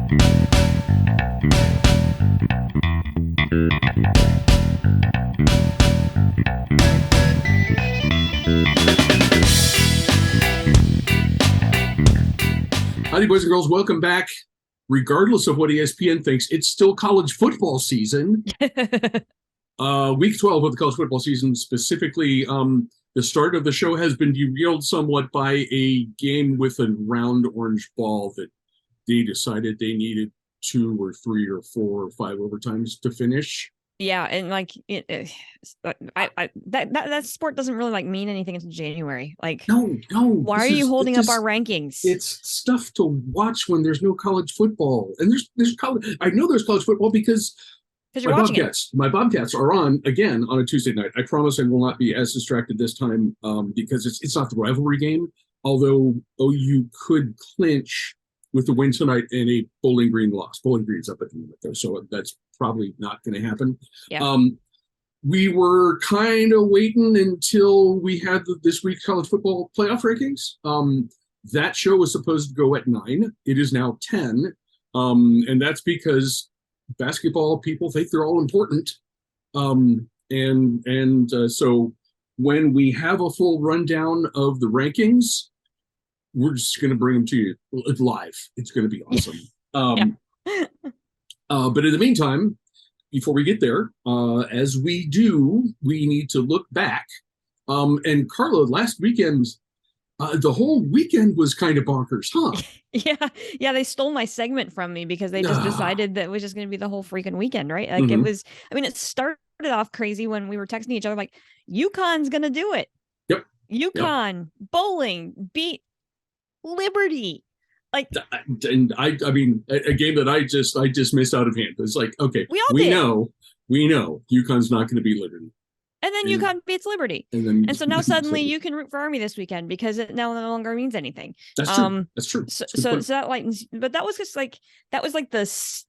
Howdy, boys and girls. Welcome back. Regardless of what ESPN thinks, it's still college football season. Week 12 of the college football season, specifically, the start of the show has been derailed somewhat by a game with a round orange ball that they decided they needed 2 or 3 or 4 or 5 overtimes to finish. Yeah, and like that sport doesn't really like mean anything until January. Like, no. Why are you holding up our rankings? It's stuff to watch when there's no college football, and there's college. I know there's college football because my Bobcats are on again on a Tuesday night. I promise I will not be as distracted this time because it's not the rivalry game. Although OU could clinch with the win tonight and a Bowling Green loss. Bowling Green's up at the moment though, so that's probably not going to happen. Yeah. We were kind of waiting until we had this week's college football playoff rankings. That show was supposed to go at 9. It is now 10. And that's because basketball people think they're all important. So when we have a full rundown of the rankings, we're just going to bring them to you live. It's going to be awesome. But in the meantime, before we get there, as we do, we need to look back. And Carla, last weekend, the whole weekend was kind of bonkers, huh? Yeah. They stole my segment from me because they just decided that it was just going to be the whole freaking weekend, right? Like It was. I mean, it started off crazy when we were texting each other, like, UConn's going to do it. Yep. UConn bowling beat Liberty. Like, and I mean, a game that I just missed out of hand. It's like, okay, we know UConn's not going to beat Liberty. And then UConn beats Liberty. And so now suddenly you can root for Army this weekend because it now no longer means anything. That's true. That's true. So that lightens, but that was just like, this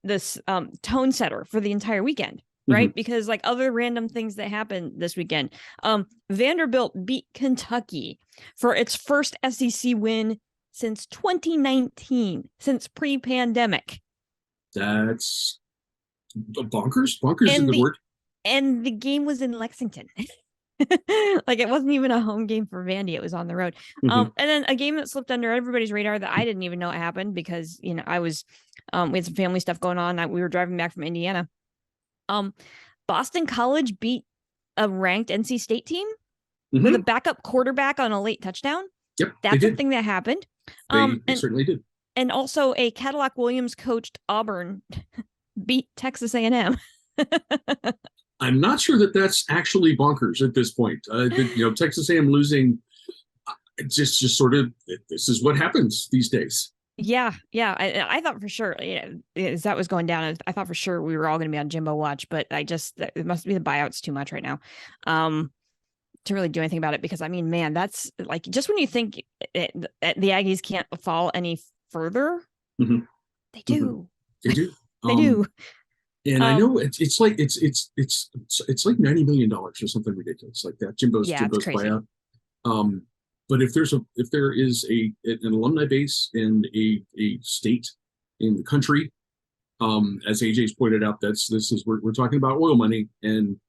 tone setter for the entire weekend, right? Because like other random things that happened this weekend, Vanderbilt beat Kentucky for its first SEC win since 2019, since pre-pandemic. That's bonkers. Bonkers is a good word. And the game was in Lexington. Like, it wasn't even a home game for Vandy. It was on the road. And then a game that slipped under everybody's radar that I didn't even know it happened because, I was, we had some family stuff going on. We were driving back from Indiana. Boston College beat a ranked NC State team with a backup quarterback on a late touchdown. Yep, that's a thing that happened. They certainly did. And also a Cadillac Williams coached Auburn beat Texas A&M. I'm not sure that that's actually bonkers at this point. Texas A&M losing, just sort of, this is what happens these days. Yeah. I thought for sure, as that was going down, I thought for sure we were all going to be on Jimbo watch, but it must be the buyouts too much right now. To really do anything about it, because I mean, man, that's like, just when you think the Aggies can't fall any further, they do. They do. And I know it's like like $90 million or something ridiculous like that. Jimbo's buyout. But if there is an alumni base and a state in the country, as AJ's pointed out, we're talking about oil money, and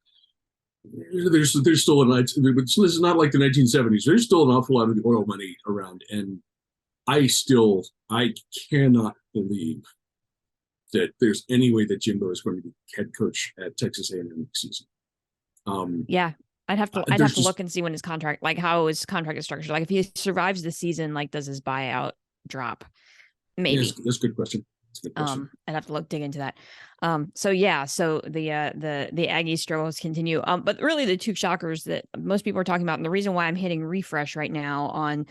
there's still this is not like the 1970s. There's still an awful lot of the oil money around, and I cannot believe that there's any way that Jimbo is going to be head coach at Texas A&M next season. I'd have to look and see when his contract, like how his contract is structured. Like if he survives the season, like does his buyout drop? Maybe. That's a good question. I'd have to dig into that. So the Aggie struggles continue. But really the two shockers that most people are talking about, and the reason why I'm hitting refresh right now on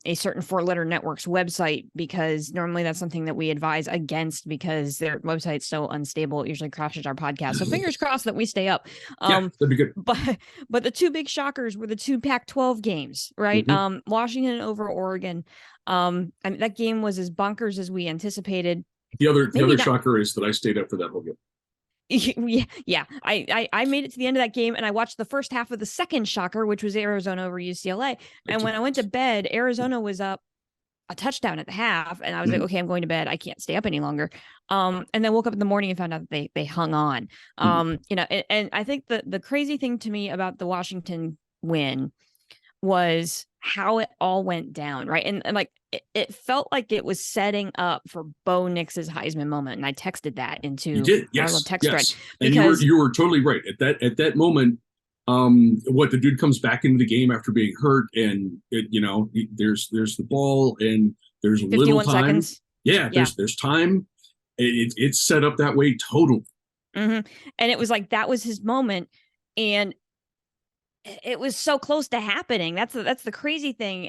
a certain 4-letter network's website, because normally that's something that we advise against because their website's so unstable, it usually crashes our podcast. So fingers crossed that we stay up. That'd be good. But the two big shockers were the two Pac-12 games, right? Washington over Oregon. And that game was as bonkers as we anticipated. The other shocker is that I stayed up for that whole game. Yeah. I made it to the end of that game and I watched the first half of the second shocker, which was Arizona over UCLA. And when I went to bed, Arizona was up a touchdown at the half, and I was like, okay, I'm going to bed. I can't stay up any longer. And then woke up in the morning and found out that they hung on. And I think the crazy thing to me about the Washington win was how it all went down, right? And like it felt like it was setting up for Bo Nix's Heisman moment, and I texted that into our little text thread. And you were totally right at that moment. What the dude comes back into the game after being hurt, and there's the ball, and there's little time. Seconds. Yeah, there's time. It's set up that way totally. And it was like that was his moment, and it was so close to happening. That's the crazy thing.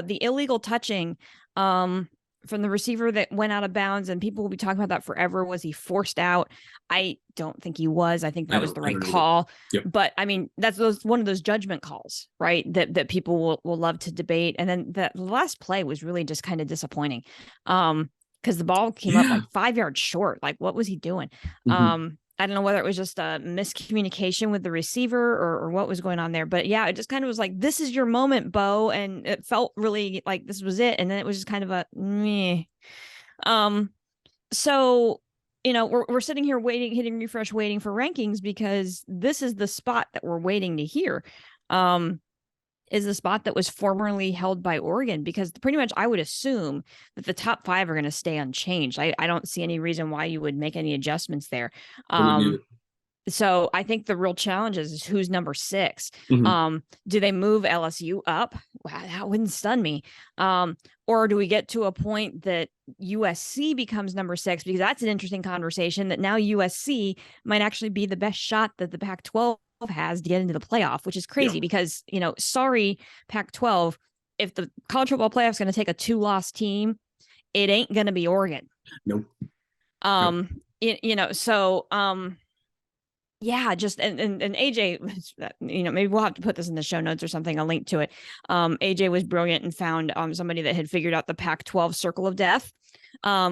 The illegal touching from the receiver that went out of bounds, and people will be talking about that forever. Was he forced out? I don't think he was. I think that was the right call. Yep. But I mean, that's one of those judgment calls, right? That people will love to debate. And then the last play was really just kind of disappointing. Because the ball came up like 5 yards short. Like, what was he doing? I don't know whether it was just a miscommunication with the receiver or what was going on there. But yeah, it just kind of was like, this is your moment, Bo. And it felt really like this was it. And then it was just kind of a meh. So, we're sitting here waiting, hitting refresh, waiting for rankings, because this is the spot that we're waiting to hear. Is the spot that was formerly held by Oregon, because pretty much I would assume that the top 5 are going to stay unchanged. I don't see any reason why you would make any adjustments there. So I think the real challenge is who's number 6. Do they move LSU up? Wow, that wouldn't stun me. Or do we get to a point that USC becomes number 6? Because that's an interesting conversation, that now USC might actually be the best shot that the Pac-12 has to get into the playoff, which is crazy because, sorry, Pac-12, if the college football playoff is going to take a 2-loss team, it ain't going to be Oregon. Nope. Yeah, just and AJ, maybe we'll have to put this in the show notes or something, a link to it. AJ was brilliant and found somebody that had figured out the Pac-12 circle of death,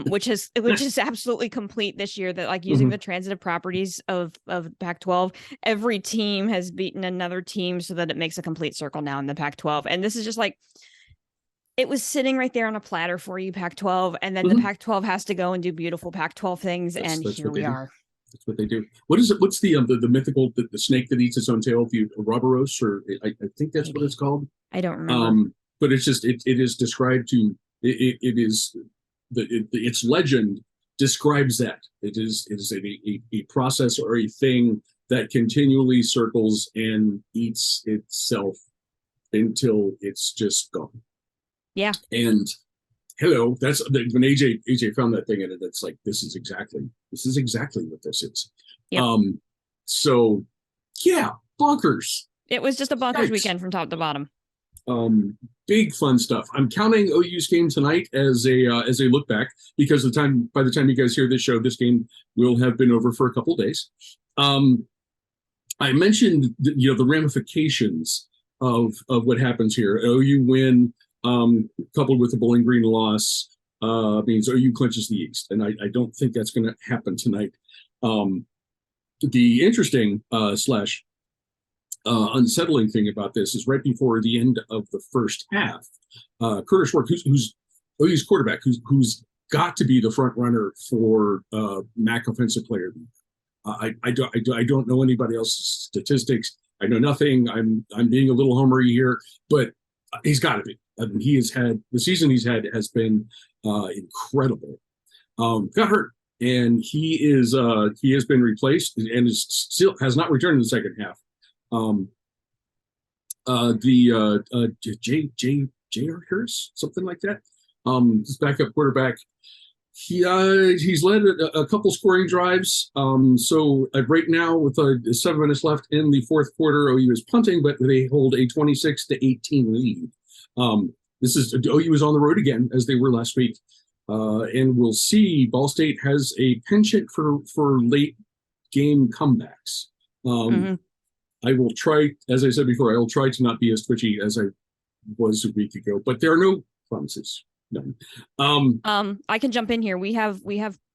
which is absolutely complete this year, that like using the transitive properties of Pac-12, every team has beaten another team so that it makes a complete circle now in the Pac-12. And this is just like, it was sitting right there on a platter for you, Pac-12, and then the Pac-12 has to go and do beautiful Pac-12 things, and here we are. That's what they do. What is it? What's the mythical the snake that eats its own tail? If you Ouroboros, or I think that's what it's called. I don't remember. But it's just it is described to its legend describes that it is a process or a thing that continually circles and eats itself until it's just gone. Yeah. And hello, that's when AJ found that thing in it. It's like, this is exactly what this is. Yep. So yeah, bonkers. It was just a bonkers weekend from top to bottom. Big fun stuff. I'm counting OU's game tonight as a look back, because by the time you guys hear this show, this game will have been over for a couple of days. I mentioned the ramifications of what happens here. OU win, coupled with the Bowling Green loss, means OU clinches the East, and I don't think that's going to happen tonight. The interesting slash unsettling thing about this is right before the end of the first half, Kurtis Rourke, who's OU's quarterback, who's got to be the front runner for MAC Offensive Player. I don't know anybody else's statistics. I know nothing. I'm being a little homery here, but he's got to be. I mean, the season he's had has been incredible. Got hurt, and he has been replaced and has not returned in the second half. J.R. Harris, something like that. His backup quarterback. He's led a couple scoring drives. So right now, with 7 minutes left in the fourth quarter, OU is punting, but they hold a 26-18 lead. OU is on the road again, as they were last week, and we'll see. Ball State has a penchant for late game comebacks. I will try, as I said before, I will try to not be as twitchy as I was a week ago, but there are no promises. None. I can jump in here. We have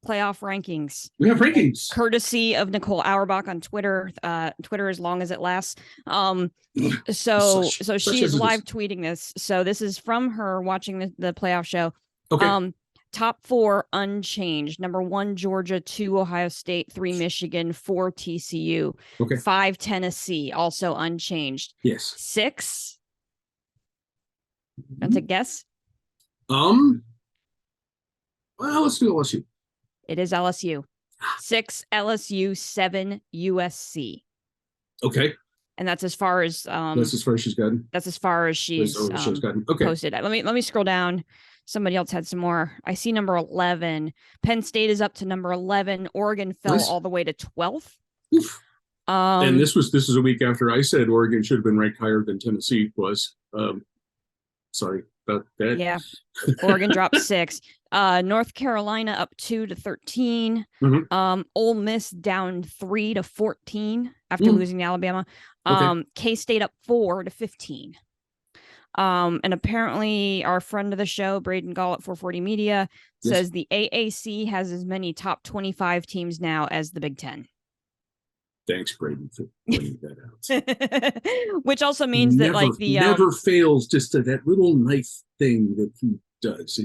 playoff rankings. We have rankings. Courtesy of Nicole Auerbach on Twitter. Twitter as long as it lasts. So she is live tweeting this. So this is from her watching the playoff show. Okay. Top 4 unchanged. Number 1, Georgia. 2, Ohio State. 3, Michigan. 4, TCU. Okay. 5, Tennessee. Also unchanged. Yes. 6. That's a guess. Well, let's do LSU. It is LSU. 6, LSU. 7, USC. Okay. And that's as far as that's as far as she's gotten. That's as far as she's okay. Posted. Let me scroll down. Somebody else had some more. I see number 11. Penn State is up to number 11. Oregon fell all the way to 12th. Oof. And this is a week after I said Oregon should have been ranked higher than Tennessee was. Sorry about that. Yeah. Oregon dropped 6. North Carolina up 2 to 13. Mm-hmm. Ole Miss down 3 to 14 after losing to Alabama. K-State up 4 to 15. And apparently our friend of the show, Braden Gall at 440 Media, says the AAC has as many top 25 teams now as the Big Ten. Thanks, Braden, for pointing that out. Which also means that like the never fails just to that little knife thing that he does.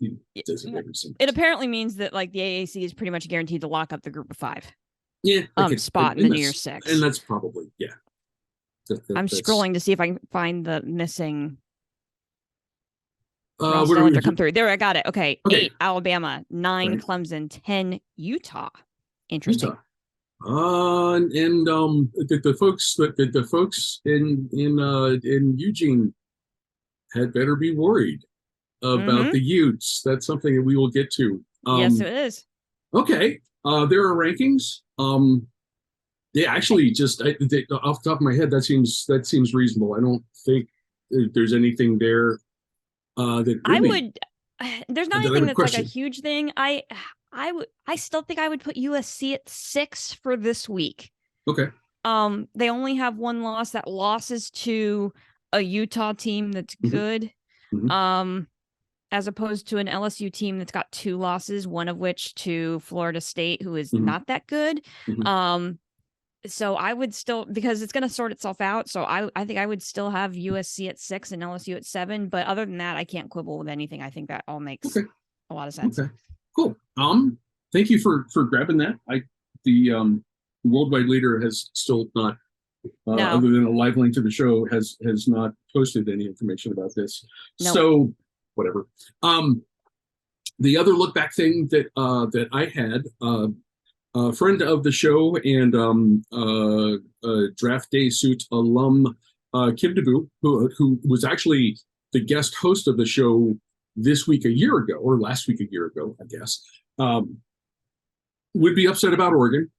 He does it every single. It apparently means that like the AAC is pretty much guaranteed to lock up the group of 5. Yeah, spot in the New Year's 6. And that's probably I'm scrolling to see if I can find the missing. Where do we come through? There, I got it. Okay. 8 Alabama, 9 Clemson, 10 Utah. Interesting. And the folks in Eugene had better be worried about the Utes. That's something that we will get to. Yes, it is. Okay. There are rankings. Yeah, actually, just off the top of my head, that seems reasonable. I don't think there's anything there that really, there's not anything that's like a huge thing. I still think I would put USC at 6 for this week. Okay. They only have 1 loss. That loss is to a Utah team that's good. Mm-hmm. As opposed to an LSU team that's got 2 losses, one of which to Florida State, who is not that good. Mm-hmm. So I would still, because it's going to sort itself out. So I think I would still have USC at 6 and LSU at 7. But other than that, I can't quibble with anything. I think that all makes a lot of sense. Okay, cool. Thank you for grabbing that. The worldwide leader has still not, other than a live link to the show, has not posted any information about this. Nope. So whatever. The other look back thing that I had. A friend of the show and Draft Day Suit alum Kim DeBoo, who was actually the guest host of the show this week a year ago, or last week a year ago, I guess, would be upset about Oregon.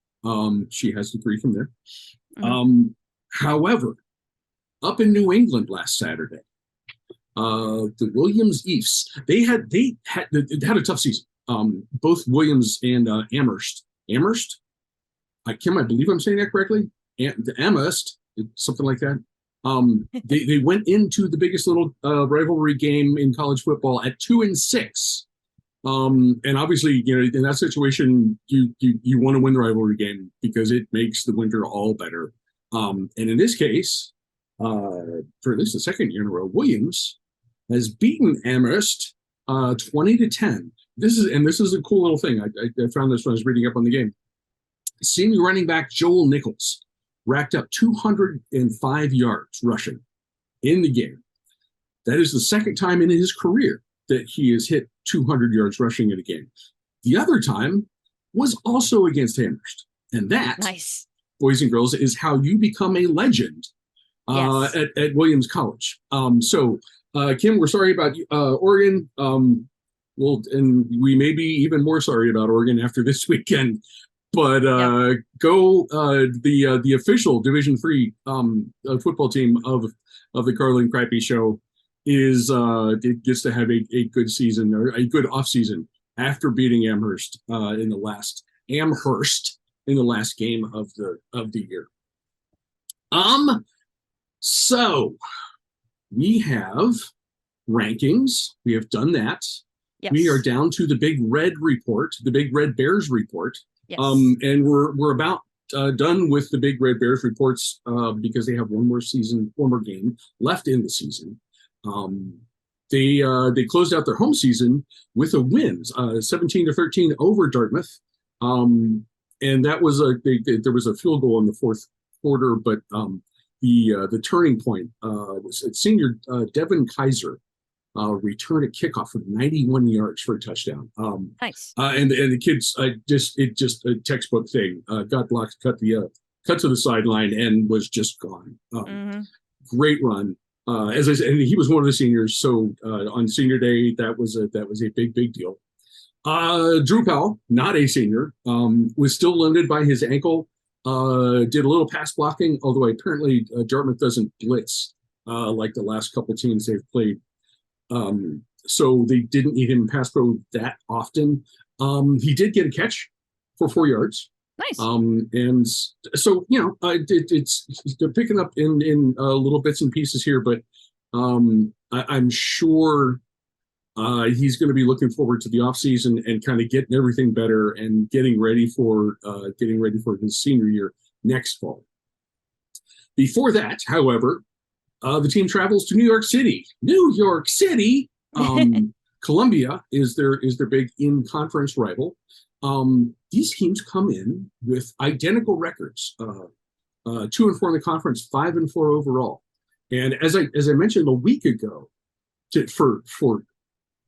She has the 3 from there. Mm-hmm. However, up in New England last Saturday, the Williams Eafs, they had a tough season. Both Williams and Amherst. Kim, I believe I'm saying that correctly. Amherst, something like that. They went into the biggest little rivalry game in college football at 2-6. And obviously, in that situation, you want to win the rivalry game because it makes the winter all better. And in this case, for at least the second year in a row, Williams has beaten Amherst 20-10. This is a cool little thing. I found this when I was reading up on the game. Senior running back Joel Nichols racked up 205 yards rushing in the game. That is the second time in his career that he has hit 200 yards rushing in a game. The other time was also against Amherst. And that, boys and girls, is how you become a legend at Williams College. So, Kim, we're sorry about Oregon. Well, and we may be even more sorry about Oregon after this weekend. But go the official Division III football team of the Carla and Crappy show is it gets to have a good season, or a good off season, after beating Amherst in the last game of the year. So we have rankings. We have done that. Yes. We are down to the Big Red report, the Big Red Bears report. Yes. And we're about done with the Big Red Bears reports because they have one more game left in the season. They closed out their home season with a win, 17-13 over Dartmouth. And that was there was a field goal in the fourth quarter, but the turning point was senior Devin Kaiser returned a kickoff of 91 yards for a touchdown. Nice. And the kids just a textbook thing. Got blocked, cut to the sideline, and was just gone. Great run. As I said, and he was one of the seniors. So on senior day, that was a big deal. Drew Powell, not a senior, was still limited by his ankle. Did a little pass blocking, although apparently Dartmouth doesn't blitz like the last couple teams they've played. So they didn't need him in pass pro that often. He did get a catch for 4 yards. Nice. And so, it's picking up in little bits and pieces here, but I'm sure he's going to be looking forward to the offseason and kind of getting everything better and getting ready for his senior year next fall. Before that, however, the team travels to New York City. New York City. Columbia is their big in-conference rival. These teams come in with identical records: 2-4 in the conference, 5-4 overall. And as I mentioned a week ago, for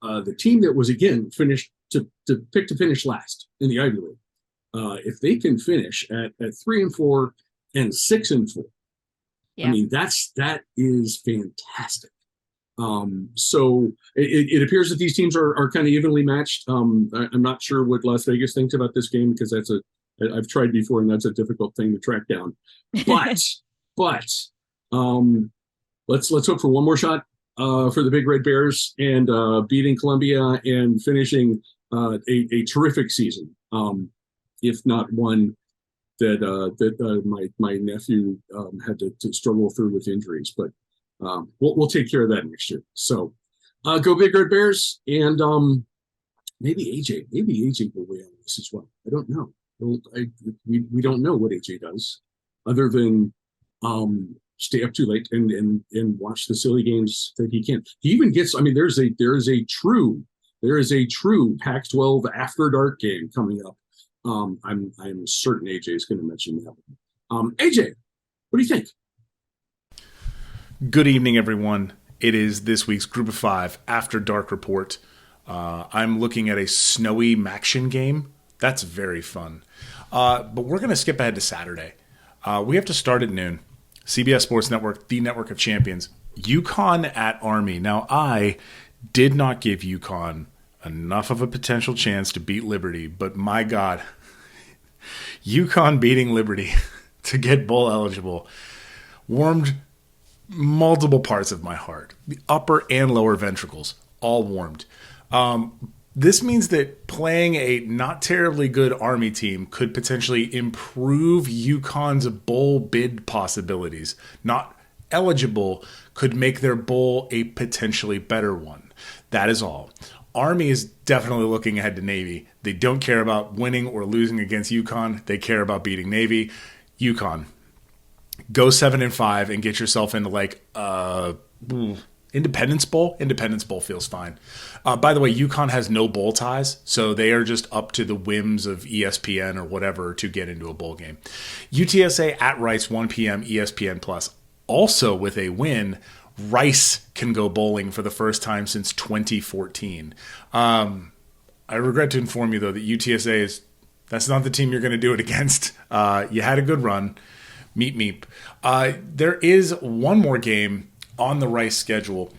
the team that was again finished to finish last in the Ivy League, if they can finish at 3-4 and 6-4, yeah. I mean that is fantastic. So it appears that these teams are kind of evenly matched. I'm not sure what Las Vegas thinks about this game because I've tried before and that's a difficult thing to track down. But let's hope for one more shot for the Big Red Bears and beating Columbia and finishing a terrific season. If not one that my nephew had to struggle through with injuries, but. We'll take care of that next year. So go Big Red Bears, and maybe AJ will weigh on this as well. I don't know. We don't know what AJ does other than stay up too late and watch the silly games that he can. He even gets. I mean, there is a true Pac-12 after dark game coming up. I'm certain AJ is going to mention that one. AJ, what do you think? Good evening, everyone. It is this week's Group of Five After Dark Report. I'm looking at a snowy Maction game. That's very fun. But we're going to skip ahead to Saturday. We have to start at noon. CBS Sports Network, the network of champions. UConn at Army. Now, I did not give UConn enough of a potential chance to beat Liberty, but my God, UConn beating Liberty to get bowl eligible warmed multiple parts of my heart. The upper and lower ventricles all warmed. This means that playing a not terribly good Army team could potentially improve UConn's bowl bid possibilities. Not eligible could make their bowl a potentially better one. That is all. Army is definitely looking ahead to Navy. They don't care about winning or losing against UConn. They care about beating Navy. UConn, go 7-5 and get yourself into Independence Bowl. Independence Bowl feels fine. By the way, UConn has no bowl ties, so they are just up to the whims of ESPN or whatever to get into a bowl game. UTSA at Rice, 1 p.m. ESPN Plus. Also with a win, Rice can go bowling for the first time since 2014. I regret to inform you, though, that UTSA that's not the team you're going to do it against. You had a good run. Meep. There is one more game on the Rice schedule,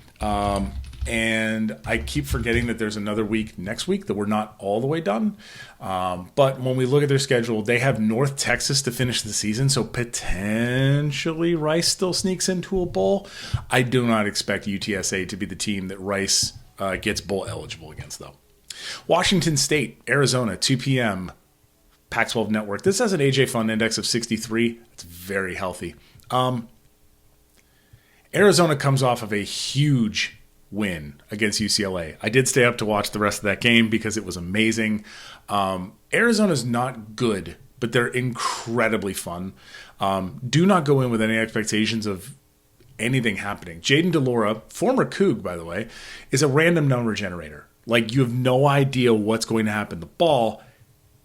and I keep forgetting that there's another week next week that we're not all the way done. But when we look at their schedule, they have North Texas to finish the season, so potentially Rice still sneaks into a bowl. I do not expect UTSA to be the team that Rice gets bowl eligible against, though. Washington State, Arizona, 2 p.m., Pac-12 Network. This has an AJ Fun Index of 63. It's very healthy. Arizona comes off of a huge win against UCLA. I did stay up to watch the rest of that game because it was amazing. Arizona's not good, but they're incredibly fun. Do not go in with any expectations of anything happening. Jaden DeLora, former Coug, by the way, is a random number generator. Like, you have no idea what's going to happen. The ball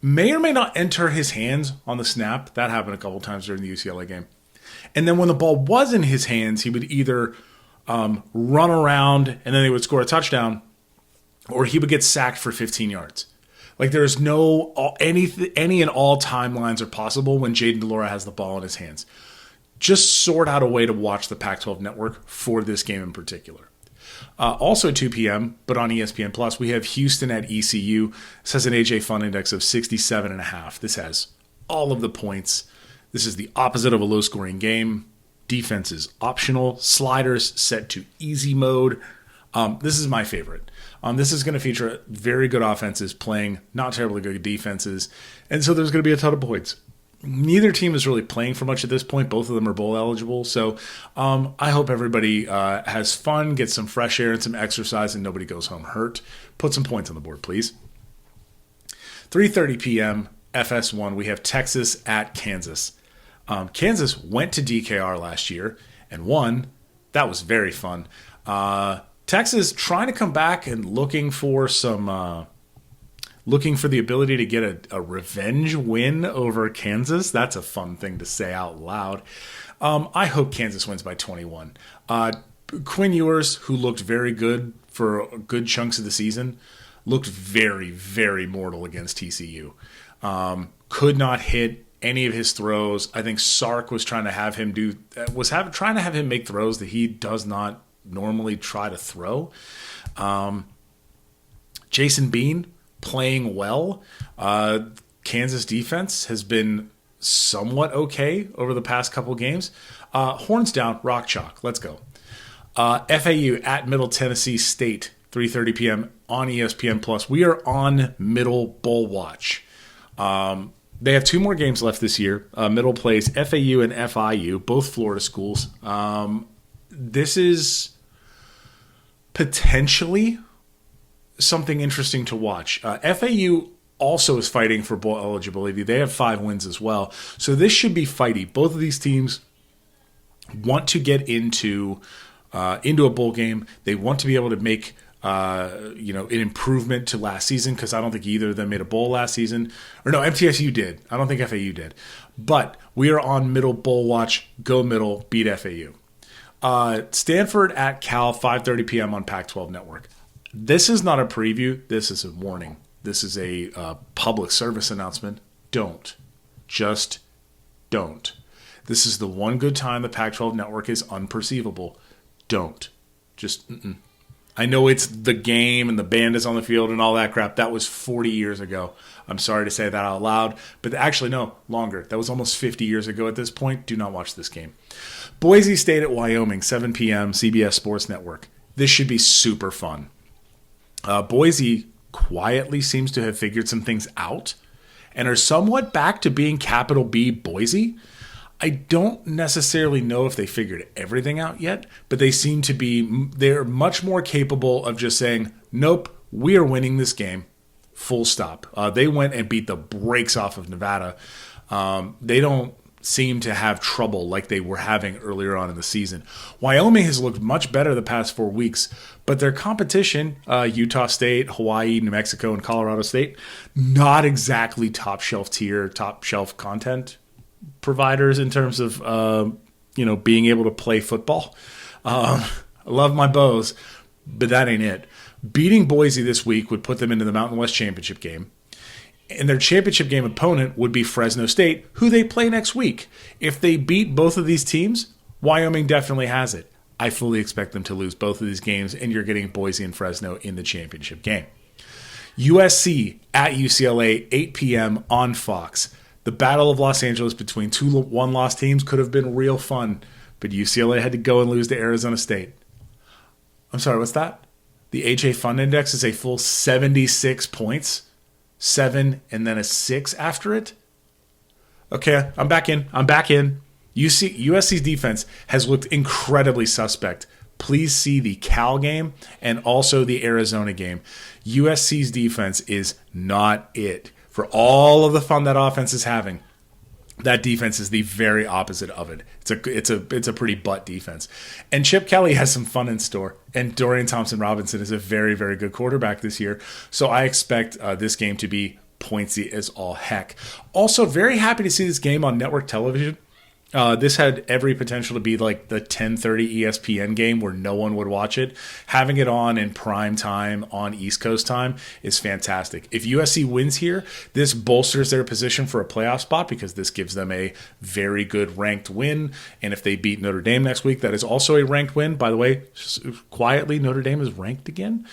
may or may not enter his hands on the snap. That happened a couple times during the UCLA game. And then when the ball was in his hands, he would either run around and then they would score a touchdown, or he would get sacked for 15 yards. Like, there's any and all timelines are possible when Jaden DeLora has the ball in his hands. Just sort out a way to watch the Pac-12 network for this game in particular. Also 2 p.m., but on ESPN Plus, we have Houston at ECU. This has an AJ Fun Index of 67.5. This has all of the points. This is the opposite of a low-scoring game. Defense is optional. Sliders set to easy mode. This is my favorite. This is going to feature very good offenses playing not terribly good defenses, and so there's going to be a ton of points. Neither team is really playing for much at this point. Both of them are bowl eligible, so I hope everybody has fun, gets some fresh air and some exercise, and nobody goes home hurt. Put some points on the board, please. 3:30 p.m. FS1, we have Texas at Kansas. Kansas went to DKR last year and won. That was very fun. Texas trying to come back and looking for the ability to get a revenge win over Kansas. That's a fun thing to say out loud. I hope Kansas wins by 21. Quinn Ewers, who looked very good for good chunks of the season, looked very, very mortal against TCU. Could not hit any of his throws. I think Sark was trying to have him make throws that he does not normally try to throw. Jason Bean playing well. Kansas defense has been somewhat okay over the past couple games. Horns down, rock chalk. Let's go. FAU at Middle Tennessee State, 3:30 p.m. on ESPN Plus. We are on Middle Bowl watch. They have 2 more games left this year. Middle plays FAU and FIU, both Florida schools. This is potentially something interesting to watch. FAU also is fighting for bowl eligibility. They have 5 wins as well. So this should be fighty. Both of these teams want to get into a bowl game. They want to be able to make an improvement to last season, because I don't think either of them made a bowl last season. Or no, MTSU did. I don't think FAU did. But we are on Middle Bowl watch. Go Middle, beat FAU. Stanford at Cal, 5:30 p.m. on Pac-12 Network. This is not a preview. This is a warning. This is a public service announcement. Don't. Just don't. This is the one good time the Pac-12 Network is unperceivable. Don't. Just, I know it's the game and the band is on the field and all that crap. That was 40 years ago. I'm sorry to say that out loud. But actually, no, longer. That was almost 50 years ago at this point. Do not watch this game. Boise State at Wyoming, 7 p.m., CBS Sports Network. This should be super fun. Boise quietly seems to have figured some things out and are somewhat back to being capital B Boise. I don't necessarily know if they figured everything out yet, but they seem to be, they're much more capable of just saying, nope, we are winning this game, full stop. They went and beat the brakes off of Nevada. They don't seem to have trouble like they were having earlier on in the season. Wyoming has looked much better the past 4 weeks, but their competition, Utah State, Hawaii, New Mexico, and Colorado State, not exactly top shelf tier, top shelf content providers in terms of being able to play football. I love my Bows, but that ain't it. Beating Boise this week would put them into the Mountain West Championship game. And their championship game opponent would be Fresno State, who they play next week. If they beat both of these teams, Wyoming definitely has it. I fully expect them to lose both of these games, and you're getting Boise and Fresno in the championship game. USC at UCLA, 8 p.m. on Fox. The Battle of Los Angeles between 2 one-loss teams could have been real fun, but UCLA had to go and lose to Arizona State. I'm sorry, what's that? The AJ Fun Index is a full 76 points. 7 and then a 6 after it. Okay, I'm back in. USC's defense has looked incredibly suspect please see the Cal game and also the Arizona game. USC's defense is not it. For all of the fun that offense is having, that defense is the very opposite of it. It's a pretty butt defense. And Chip Kelly has some fun in store. And Dorian Thompson-Robinson is a very, very good quarterback this year. So I expect this game to be pointsy as all heck. Also, very happy to see this game on network television. This had every potential to be like the 10:30 ESPN game where no one would watch it. Having it on in prime time on East Coast time is fantastic. If USC wins here, this bolsters their position for a playoff spot because this gives them a very good ranked win. And if they beat Notre Dame next week, that is also a ranked win. By the way, quietly, Notre Dame is ranked again.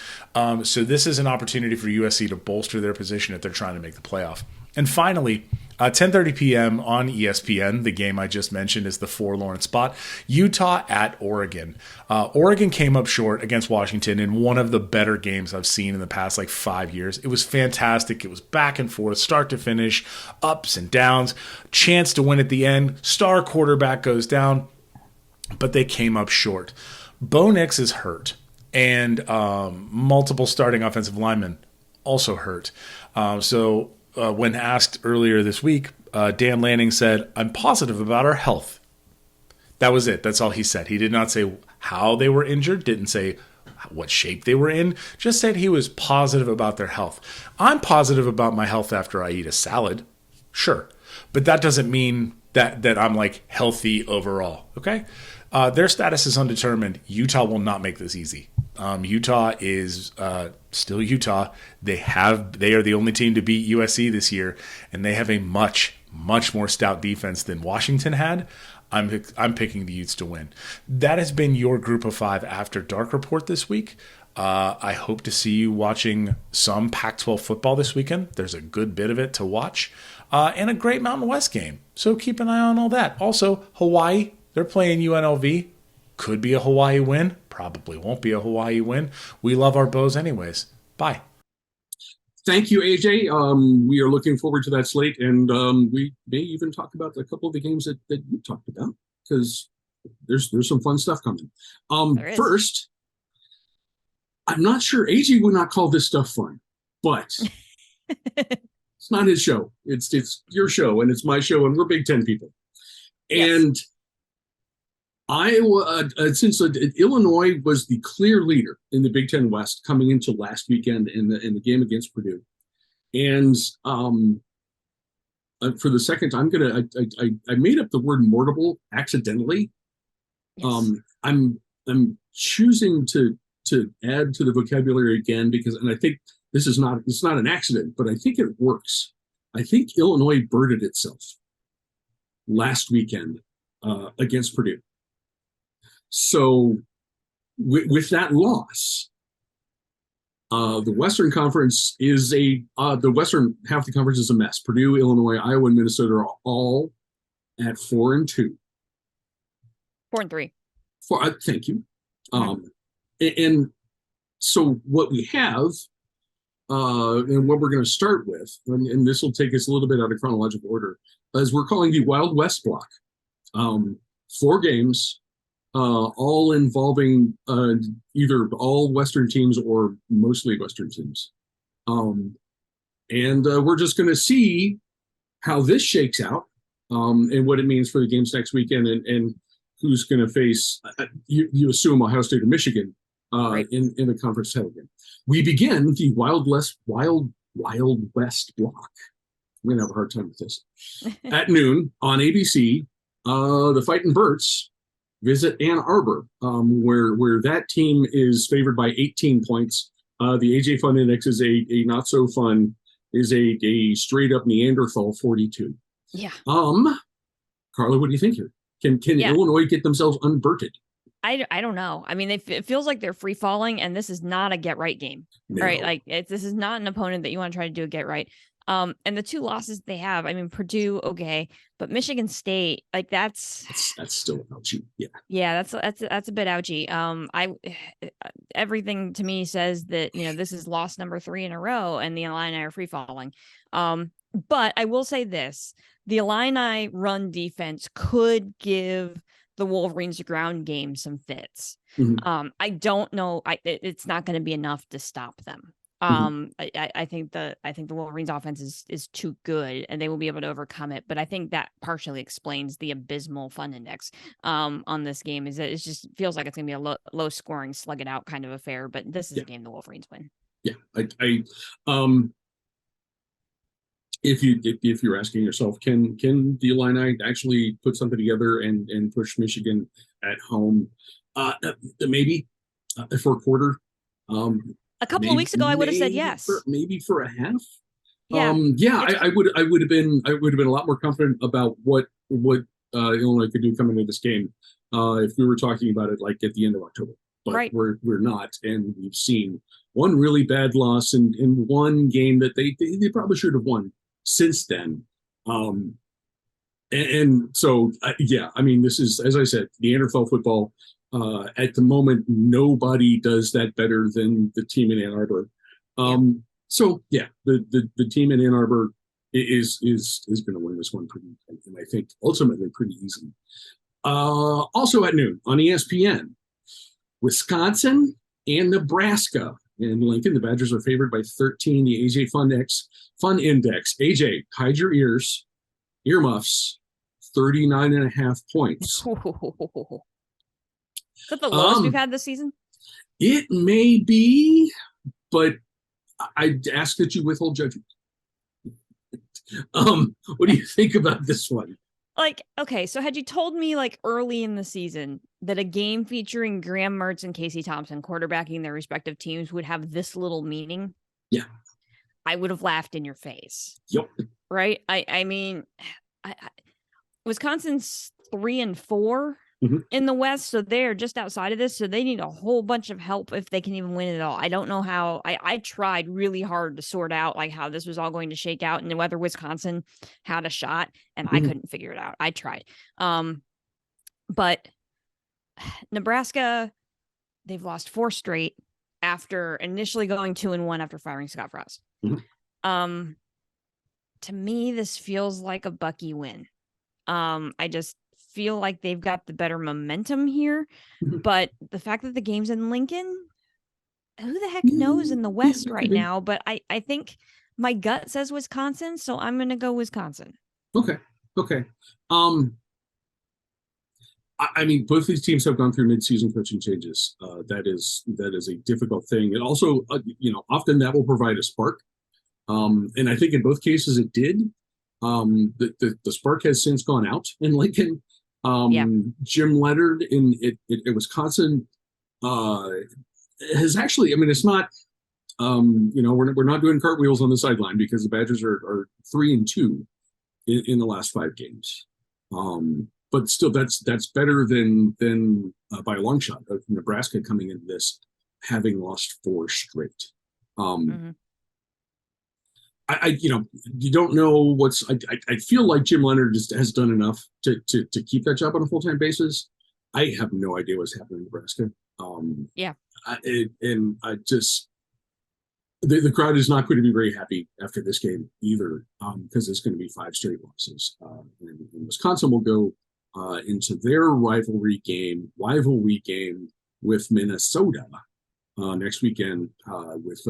So this is an opportunity for USC to bolster their position if they're trying to make the playoff. And finally, 10:30 p.m. on ESPN, the game I just mentioned is the forlorn spot, Utah at Oregon. Oregon came up short against Washington in one of the better games I've seen in the past 5 years. It was fantastic. It was back and forth, start to finish, ups and downs, chance to win at the end. Star quarterback goes down, but they came up short. Bo Nix is hurt, and multiple starting offensive linemen also hurt. When asked earlier this week, Dan Lanning said, "I'm positive about our health." That was it. That's all he said. He did not say how they were injured, didn't say what shape they were in, just said he was positive about their health. I'm positive about my health after I eat a salad. Sure. But that doesn't mean that I'm healthy overall. Okay? Their status is undetermined. Utah will not make this easy. Utah is still Utah. They are the only team to beat USC this year, and they have a much, much more stout defense than Washington had. I'm picking the Utes to win. That has been your Group of 5 After Dark report this week. I hope to see you watching some Pac-12 football this weekend. There's a good bit of it to watch, and a great Mountain West game. So keep an eye on all that. Also, Hawaii, they're playing UNLV. Could be a Hawaii win. Probably won't be a Hawaii win. We love our Bows anyways. Bye. Thank you, AJ. We are looking forward to that slate, and we may even talk about a couple of the games that you talked about, because there's some fun stuff coming. First, I'm not sure AJ would not call this stuff fun, but it's not his show. It's your show, and it's my show, and we're Big Ten people. Yes. And Iowa, since Illinois was the clear leader in the Big Ten West coming into last weekend in the game against Purdue, and for the second time, I made up the word mortable accidentally. Yes. I'm choosing to add to the vocabulary again and I think it's not an accident, but I think it works. I think Illinois birded itself last weekend against Purdue. So with that loss, the Western Conference is the Western half of the conference is a mess. Purdue, Illinois, Iowa, and Minnesota are all at 4-2. 4-3. Thank you. And so what we have, and what we're going to start with, and this will take us a little bit out of chronological order, is we're calling the Wild West block. 4 games. All involving either all Western teams or mostly Western teams. And we're just going to see how this shakes out and what it means for the games next weekend and who's going to face, you assume, Ohio State or Michigan right. in the conference title game. We begin the Wild West block. I'm going to have a hard time with this. At noon on ABC, the Fightin' Birds visit Ann Arbor, where that team is favored by 18 points. The AJ Fun Index is a not so fun, is a straight up Neanderthal 42. Yeah. Carla, what do you think here? Can Illinois get themselves unburted? I don't know. I mean, it feels like they're free falling, and this is not a get right game, No. right? This is not an opponent that you want to try to do a get right. And the 2 losses they have, I mean, Purdue, okay, but Michigan State, that's still ouchy. Yeah, that's a bit ouchy. Everything to me says that, this is loss number 3 in a row, and the Illini are free falling. But I will say this: the Illini run defense could give the Wolverines ground game some fits. Mm-hmm. I don't know. It's not going to be enough to stop them. I think the Wolverines offense is too good, and they will be able to overcome it. But I think that partially explains the abysmal fun index on this game. Is that it just feels like it's gonna be a low scoring, slug it out kind of affair. But this is a game the Wolverines win. Yeah, if you're asking yourself, can the Illini actually put something together and push Michigan at home? Maybe for a quarter. A couple of weeks ago, I would have said yes. Maybe for a half. Yeah. I would have been a lot more confident about what Illinois could do coming into this game if we were talking about it like at the end of October. But right. we're not, and we've seen one really bad loss in one game that they probably should have won since then. And so I mean, this is, as I said, the NFL football. At the moment, nobody does that better than the team in Ann Arbor. So yeah, the team in Ann Arbor is going to win this one pretty, and I think ultimately pretty easy. Also at noon on ESPN, Wisconsin and Nebraska in Lincoln. The Badgers are favored by 13. The AJ Fun Index. AJ, hide your earmuffs. 39.5 points. Is that the lowest we've had this season? It may be, but I ask that you withhold judgment. What do you think about this one? Like, okay, so had you told me like early in the season that a game featuring Graham Mertz and Casey Thompson quarterbacking their respective teams would have this little meaning, yeah, I would have laughed in your face. Yep. Right? I mean, Wisconsin's 3-4 in the West, so they're just outside of this, so they need a whole bunch of help if they can even win it all. I don't know how. I tried really hard to sort out like how this was all going to shake out and whether Wisconsin had a shot, and I couldn't figure it out. I tried. But Nebraska, they've lost 4 straight after initially going 2-1 after firing Scott Frost. To me, this feels like a Bucky win. I just feel like they've got the better momentum here, but the fact that the game's in Lincoln, who the heck knows in the West right now? But I think my gut says Wisconsin, so I'm going to go Wisconsin. Okay. I mean, both these teams have gone through mid-season coaching changes. That is a difficult thing, and also, often that will provide a spark. And I think in both cases it did. The spark has since gone out in Lincoln. Jim Leonhard in Wisconsin has actually, I mean, it's not, we're not doing cartwheels on the sideline because the Badgers are 3-2 in the last 5 games. But still, that's better than by a long shot of Nebraska coming into this having lost 4 straight. You don't know what's. I feel like Jim Leonhard just has done enough to keep that job on a full-time basis. I have no idea what's happening in Nebraska. The crowd is not going to be very happy after this game either, because it's going to be 5 straight losses. And Wisconsin will go into their rivalry game with Minnesota next weekend with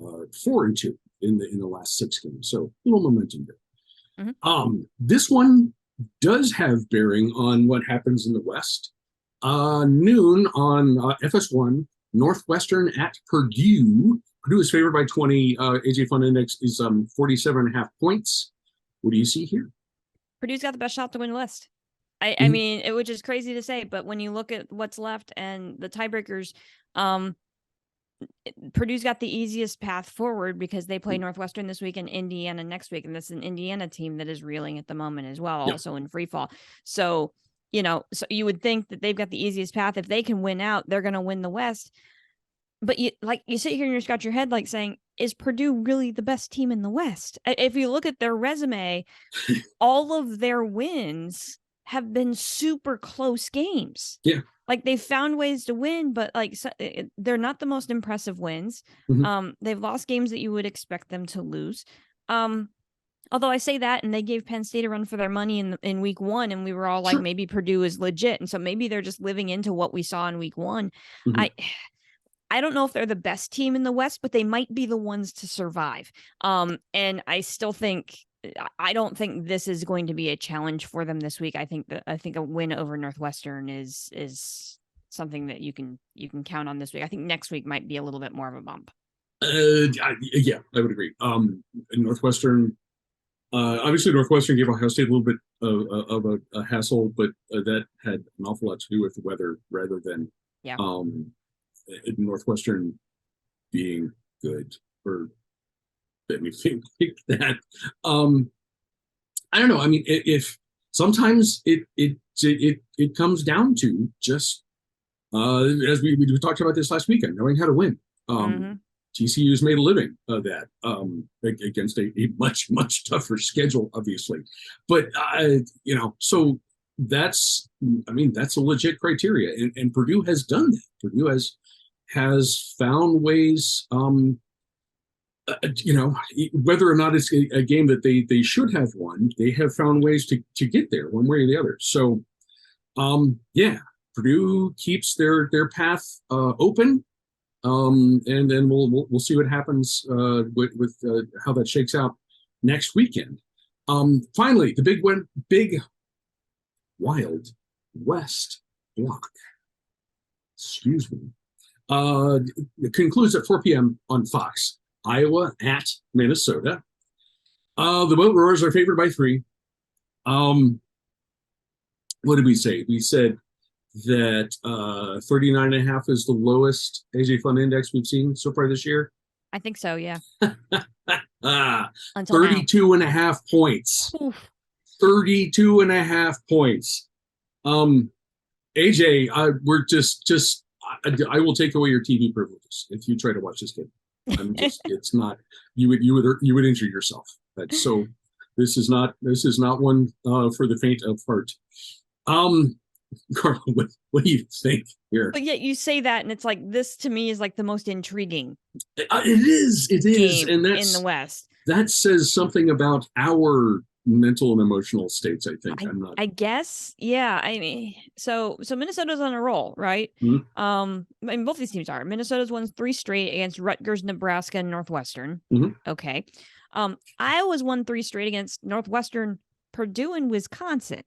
4-2 in the last 6 games. So a little momentum there. This one does have bearing on what happens in the West. Noon on FS1, Northwestern at Purdue. Purdue is favored by 20. AJ Fun Index is 47.5 points. What do you see here? Purdue's got the best shot to win the West. I mean, which is crazy to say, but when you look at what's left and the tiebreakers, Purdue's got the easiest path forward because they play Northwestern this week and Indiana next week. And that's an Indiana team that is reeling at the moment as well, also in free fall. So, so you would think that they've got the easiest path. If they can win out, they're going to win the West. But you sit here and you scratch your head like saying, is Purdue really the best team in the West? If you look at their resume, all of their wins have been super close games. Yeah. Like they've found ways to win, but they're not the most impressive wins. They've lost games that you would expect them to lose. Although I say that, and they gave Penn State a run for their money in week 1, and we were all like, maybe Purdue is legit, and so maybe they're just living into what we saw in week 1. Mm-hmm. I don't know if they're the best team in the West, but they might be the ones to survive. And I still think I don't think this is going to be a challenge for them this week. I think a win over Northwestern is something that you can count on this week. I think next week might be a little bit more of a bump. Yeah, I would agree. Northwestern. Obviously, Northwestern gave Ohio State a little bit of a hassle, but that had an awful lot to do with the weather rather than Northwestern being good or anything like that. I don't know. I mean, if sometimes it comes down to just as we talked about this last weekend, knowing how to win. TCU's made a living of that against a much tougher schedule, obviously. But so that's a legit criteria, and Purdue has done that. Purdue has found ways, whether or not it's a game that they should have won, they have found ways to get there one way or the other. So, Purdue keeps their path open. And then we'll see what happens with how that shakes out next weekend. Finally, the big Wild West block. Excuse me. It concludes at 4 p.m. on Fox. Iowa at Minnesota. The Boat Roarers are favored by 3. What did we say? We said that 39.5 is the lowest AJ Fun Index we've seen so far this year. I think so, yeah. 32.5 points. Oof. 32.5 points. AJ, I will take away your TV privileges if you try to watch this game. It's not, you would injure yourself. So this is not one for the faint of heart. Carla, what do you think here? But yet you say that, and it's like, this to me is like the most intriguing. It is, and that's in the West. That says something about our mental and emotional states. I think I guess, yeah. I mean, so Minnesota's on a roll, right? Mm-hmm. I mean, both these teams are. Minnesota's won 3 straight against Rutgers, Nebraska, and Northwestern. Mm-hmm. Okay. Iowa's won 3 straight against Northwestern, Purdue, and Wisconsin.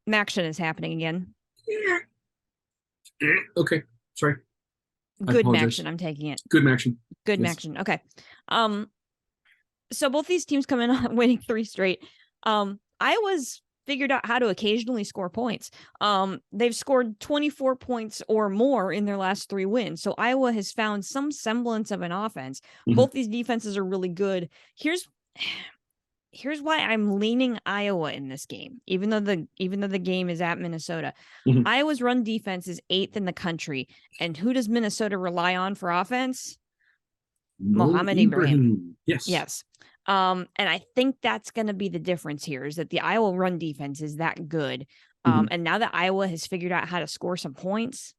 Maction is happening again. Okay, sorry. Good Maction, I'm taking it. Good Maction. Good yes. Maction. Okay. So both these teams come in winning 3 straight. Iowa's figured out how to occasionally score points. They've scored 24 points or more in their last 3 wins. So Iowa has found some semblance of an offense. Mm-hmm. Both these defenses are really good. Here's why I'm leaning Iowa in this game, even though the game is at Minnesota. Mm-hmm. Iowa's run defense is 8th in the country. And who does Minnesota rely on for offense? Mohamed Ibrahim. Yes. And I think that's going to be the difference here, is that the Iowa run defense is that good. And now that Iowa has figured out how to score some points,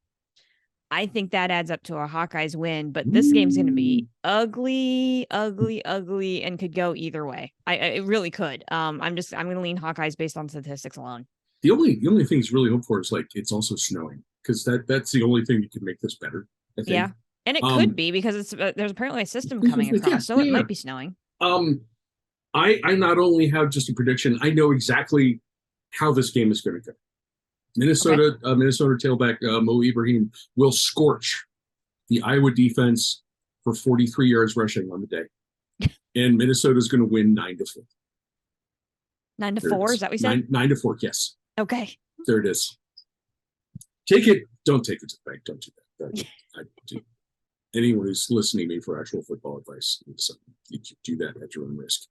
I think that adds up to a Hawkeyes win. But this game's going to be ugly, and could go either way. It really could. I'm going to lean Hawkeyes based on statistics alone. The only thing to really hope for is it's also snowing, because that's the only thing that could make this better, I think. Yeah. And it could be, because there's apparently a system coming across, so it might be snowing. I not only have just a prediction, I know exactly how this game is going to go. Minnesota tailback Mo Ibrahim will scorch the Iowa defense for 43 yards rushing on the day, and Minnesota's going to win 9-4. 9-4, is that what you said? 9-4, yes. Okay. There it is. Take it. Don't take it to the bank. Don't do that. Anyone who's listening to me for actual football advice, you do that at your own risk.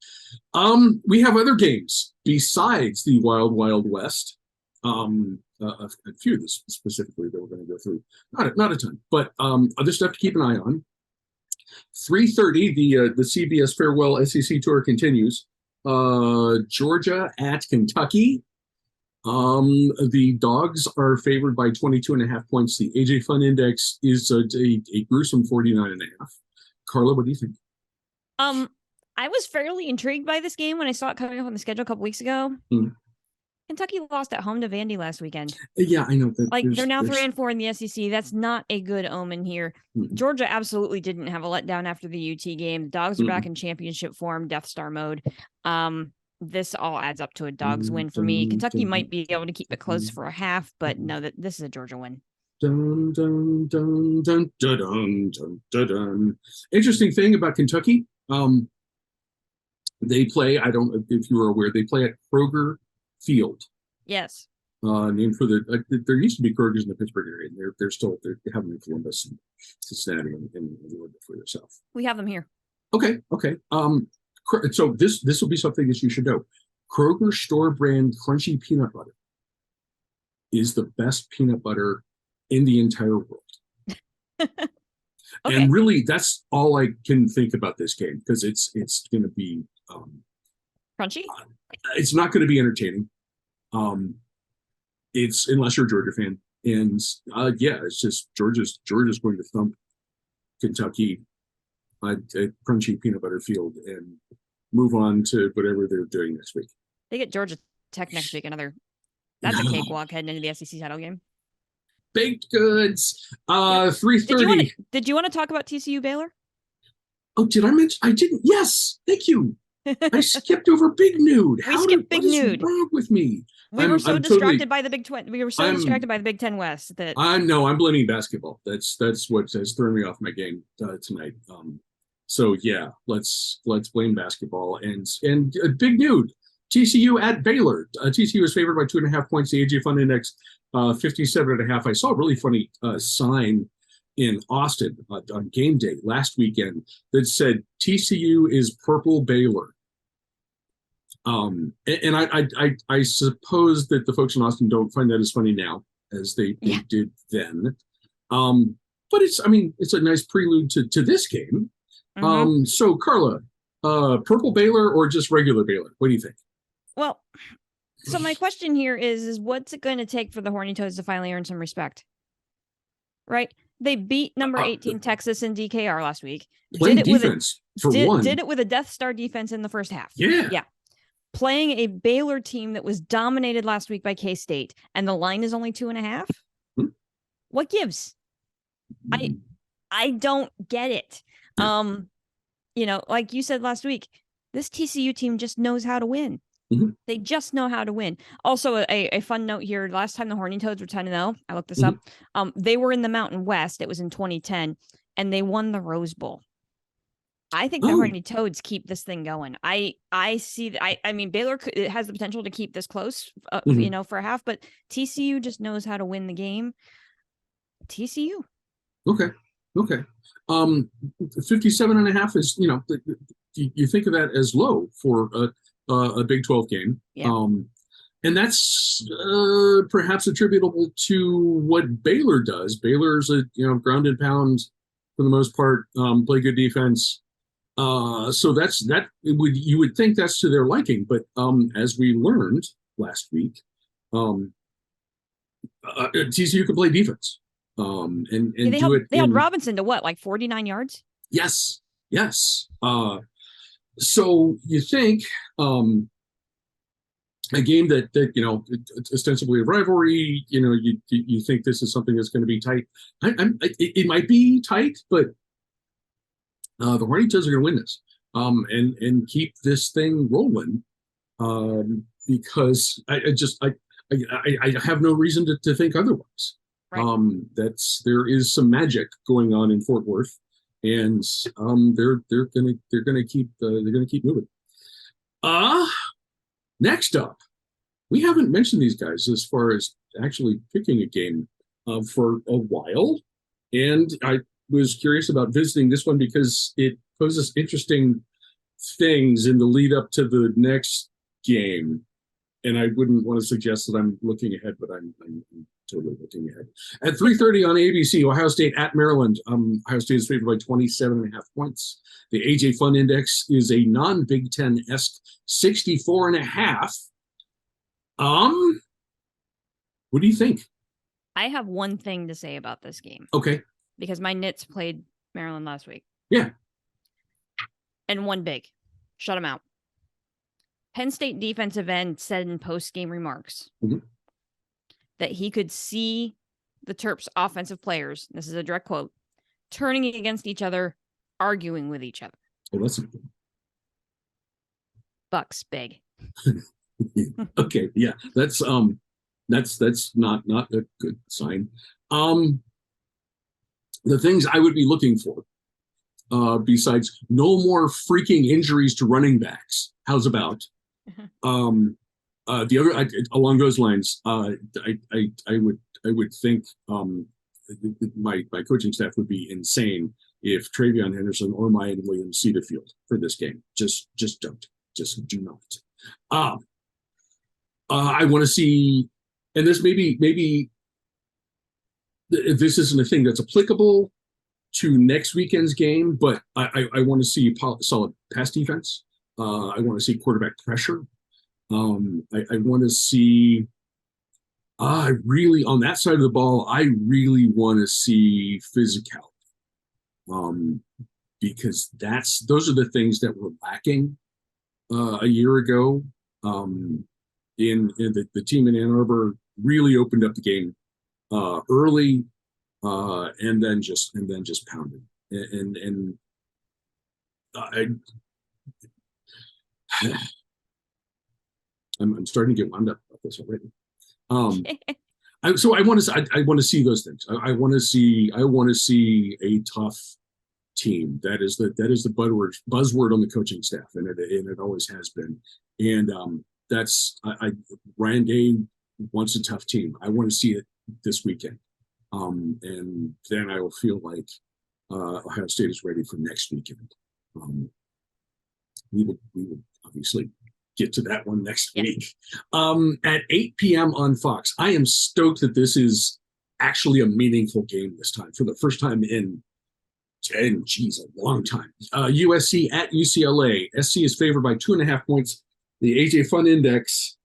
We have other games besides the Wild Wild West. A few of this specifically that we're going to go through. Not a ton, but other stuff to keep an eye on. 3:30, the CBS Farewell SEC Tour continues. Georgia at Kentucky. The Dogs are favored by 22.5 points. The AJ Fun Index is a gruesome 49.5. Carla, what do you think? I was fairly intrigued by this game when I saw it coming up on the schedule a couple weeks ago. Kentucky lost at home to Vandy last weekend. Yeah, I know that. Like, they're now 3-4 in the SEC. That's not a good omen here. Georgia absolutely didn't have a letdown after the UT game. The Dogs are back in championship form, Death Star mode. This all adds up to a Dogs win for me. Kentucky might be able to keep it close for a half, but no, this is a Georgia win. Dun, dun, dun, dun, dun, dun, dun, dun, dun. Interesting thing about Kentucky, they play, I don't know if you were aware, they play at Kroger Field. Yes. Named for there used to be Kroger's in the Pittsburgh area, and they have them in Columbus and Cincinnati and a little bit further south. We have them here. Okay. So this will be something that you should know. Kroger store brand crunchy peanut butter is the best peanut butter in the entire world. Okay. And really, that's all I can think about this game, because it's going to be crunchy. It's not going to be entertaining. It's unless you're a Georgia fan, and it's just Georgia's going to thump Kentucky at crunchy peanut butter field and move on to whatever they're doing next week. They get Georgia Tech next week. That's a cakewalk heading into the SEC title game. Baked goods. 3:30. Did you want to talk about TCU Baylor? Oh, did I mention? I didn't. Yes, thank you. I skipped over Big Nude. What is wrong with me? We were so distracted by the Big 10. We were so distracted by the Big 10 West that I'm blaming basketball. That's what has thrown me off my game tonight. So yeah, let's blame basketball and Big Nude. TCU at Baylor. TCU is favored by 2.5 points. The AJ Fun Index 57.5. I saw a really funny sign in Austin on game day last weekend that said TCU is purple Baylor. And I suppose that the folks in Austin don't find that as funny now as they did then. But it's a nice prelude to this game. So Carla, purple Baylor or just regular Baylor? What do you think? Well, so my question here is what's it going to take for the Horny Toads to finally earn some respect? Right? They beat number 18 Texas in DKR last week. Playing defense did it with a Death Star defense in the first half. Yeah. Playing a Baylor team that was dominated last week by K-State, and the line is only 2.5. What gives? I don't get it. Like you said last week, this TCU team just knows how to win. They just know how to win. Also, a fun note here. Last time the Horny Toads were 10-0, I looked this up. They were in the Mountain West. It was in 2010, and they won the Rose Bowl. I think the Horny Toads keep this thing going. I see that. I mean, Baylor has the potential to keep this close, for a half, but TCU just knows how to win the game. TCU. Okay. 57.5 is, you think of that as low for a Big 12 game. Yeah. And that's perhaps attributable to what Baylor does. Baylor's a ground and pound for the most part, play good defense. So you would think that's to their liking, but as we learned last week, TCU can play defense. They held Robinson to what, like 49 yards? Yes. So you think a game that it's ostensibly a rivalry, you think this is something that's going to be tight. It might be tight, but the Horny Toads are going to win this and keep this thing rolling because I have no reason to think otherwise. Right. There is some magic going on in Fort Worth, and they're gonna keep moving. Next up, we haven't mentioned these guys as far as actually picking a game for a while, and I was curious about visiting this one because it poses interesting things in the lead up to the next game. And I wouldn't want to suggest that I'm looking ahead, but I'm totally looking ahead. At 3:30 on ABC, Ohio State at Maryland. Ohio State is favored by 27.5 points. The AJ Fun Index is a non-Big Ten-esque 64.5. What do you think? I have one thing to say about this game. Okay. Because my Knits played Maryland last week. Yeah. And won big. shut them out. Penn State defensive end said in post-game remarks that he could see the Terps offensive players, this is a direct quote, turning against each other, arguing with each other. Oh, that's Bucks big. okay. Yeah, that's not a good sign. The things I would be looking for, besides no more freaking injuries to running backs. How's about? The other along those lines, I would think my coaching staff would be insane if Travion Henderson or Mayan Williams see the field for this game. Just do not. I want to see, and this maybe this isn't a thing that's applicable to next weekend's game, but I want to see solid pass defense. I want to see quarterback pressure. I want to see. I really, on that side of the ball, I really want to see physicality, because those are the things that were lacking a year ago. In the team in Ann Arbor really opened up the game early, and then just pounded. And I'm starting to get wound up about this already. So I want to see those things. I want to see a tough team. That is the buzzword on the coaching staff, and it always has been. And Ryan Day wants a tough team. I want to see it this weekend, and then I will feel like Ohio State is ready for next weekend. We will obviously get to that one next week. At 8 p.m. on Fox. I am stoked that this is actually a meaningful game this time, for the first time in a long time. USC at UCLA. SC is favored by 2.5 points. The AJ Fun Index,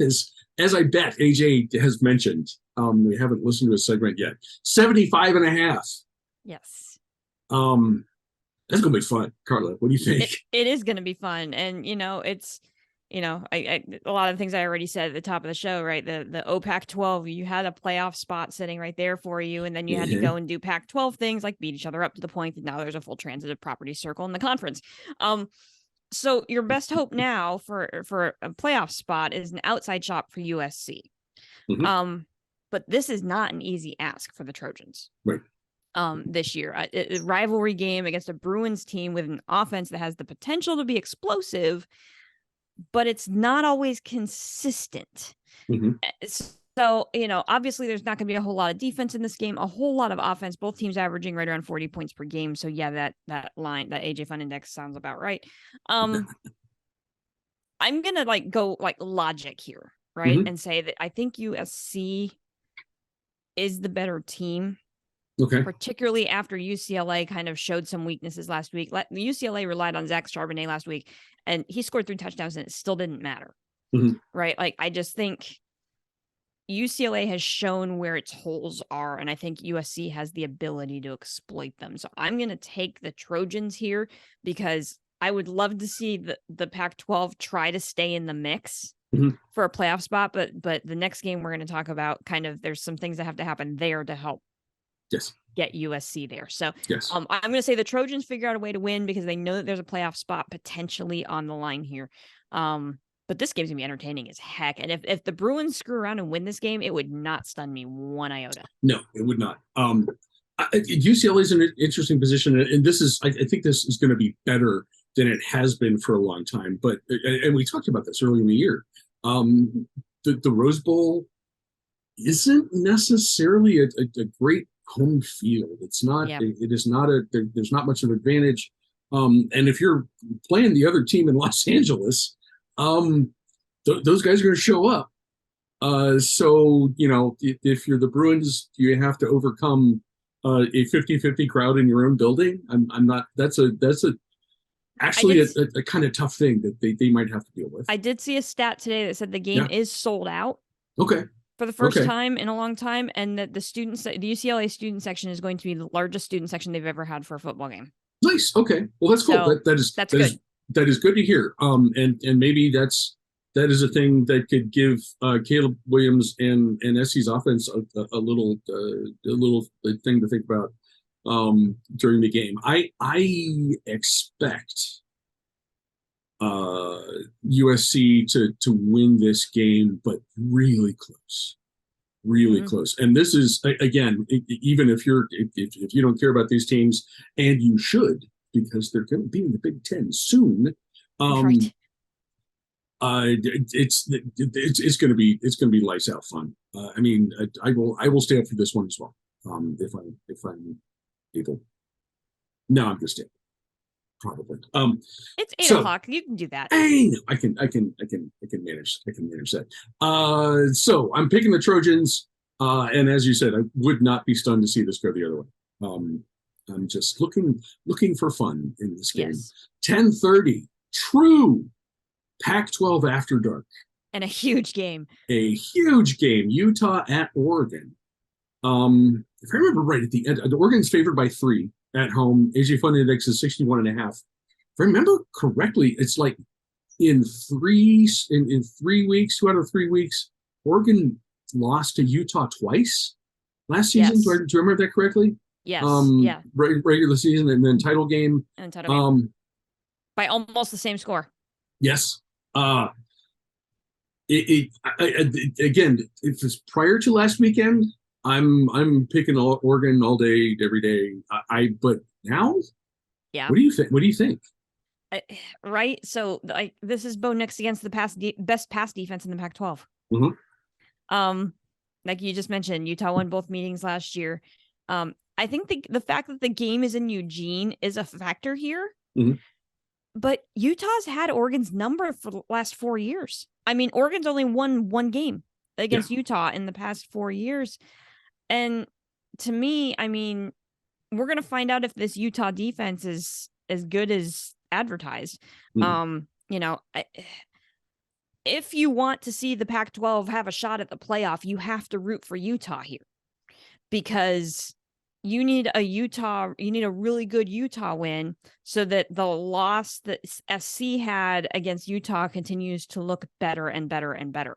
as I bet AJ has mentioned, we haven't listened to a segment yet, 75.5. Yes. That's gonna be fun. Carla, what do you think? It is gonna be fun, and it's I a lot of the things I already said at the top of the show, right? The OPAC 12, you had a playoff spot sitting right there for you, and then you had to go and do Pac 12 things like beat each other up to the point that now there's a full transitive property circle in the conference. So your best hope now for a playoff spot is an outside shot for USC. But this is not an easy ask for the Trojans. Right. This year, a rivalry game against a Bruins team with an offense that has the potential to be explosive, but it's not always consistent. So, obviously there's not going to be a whole lot of defense in this game, a whole lot of offense, both teams averaging right around 40 points per game. So yeah, that line, that AJ Fun Index sounds about right. I'm going to go logic here, right? And say that I think USC is the better team. Okay. Particularly after UCLA kind of showed some weaknesses last week. UCLA relied on Zach Charbonnet last week, and he scored 3 touchdowns, and it still didn't matter. Right? I just think UCLA has shown where its holes are, and I think USC has the ability to exploit them. So I'm going to take the Trojans here because I would love to see the Pac-12 try to stay in the mix for a playoff spot. But the next game we're going to talk about, there's some things that have to happen there to help get USC there. So I'm going to say the Trojans figure out a way to win because they know that there's a playoff spot potentially on the line here. But this game's going to be entertaining as heck. And if the Bruins screw around and win this game, it would not stun me one iota. No, it would not. UCLA is in an interesting position. And this is, I think this is going to be better than it has been for a long time. But, and we talked about this early in the year. The Rose Bowl isn't necessarily a great home field. It's not, it is not there's not much of an advantage. And if you're playing the other team in Los Angeles, those guys are going to show up. So, if you're the Bruins, you have to overcome a 50-50 crowd in your own building. I'm not, that's a kind of tough thing that they might have to deal with. I did see a stat today that said the game is sold out. Okay. For the first time in a long time, and that the UCLA student section is going to be the largest student section they've ever had for a football game. Nice. Okay. Well, that's cool. So that's good. That is good to hear. And maybe that is a thing that could give Caleb Williams and SC's offense a little thing to think about during the game. I expect USC to win this game, but really close. Really close. And this is, again, even if you don't care about these teams, and you should, because they're going to be in the Big Ten soon. Right. It's going to be lights out fun. I mean, I will stay up for this one as well. If I'm able. No, I'm just probably. It's 8 o'clock. You can do that. I can manage that. So I'm picking the Trojans, and as you said, I would not be stunned to see this go the other way. I'm just looking for fun in this game. Yes. 10:30, true Pac-12 after dark, and a huge game. Utah at Oregon. If I remember right, at the end, Oregon's favored by 3 at home. AJ Fun Index is 61.5. If I remember correctly, it's like in 3 weeks, 2 out of 3 weeks, Oregon lost to Utah twice last season. Yes. Do I remember that correctly? Yes. Yeah. Regular season and then title game. By almost the same score. Yes. Again, if it's prior to last weekend, I'm picking Oregon all day, every day. But now, yeah. What do you think? Right. So this is Bo Nix against the best pass defense in the Pac-12. Like you just mentioned, Utah won both meetings last year. I think the fact that the game is in Eugene is a factor here. But Utah's had Oregon's number for the last 4 years. I mean, Oregon's only won 1 game against Utah in the past 4 years. And to me, I mean, we're going to find out if this Utah defense is as good as advertised. If you want to see the Pac-12 have a shot at the playoff, you have to root for Utah here, because you need a really good Utah win so that the loss that SC had against Utah continues to look better and better and better.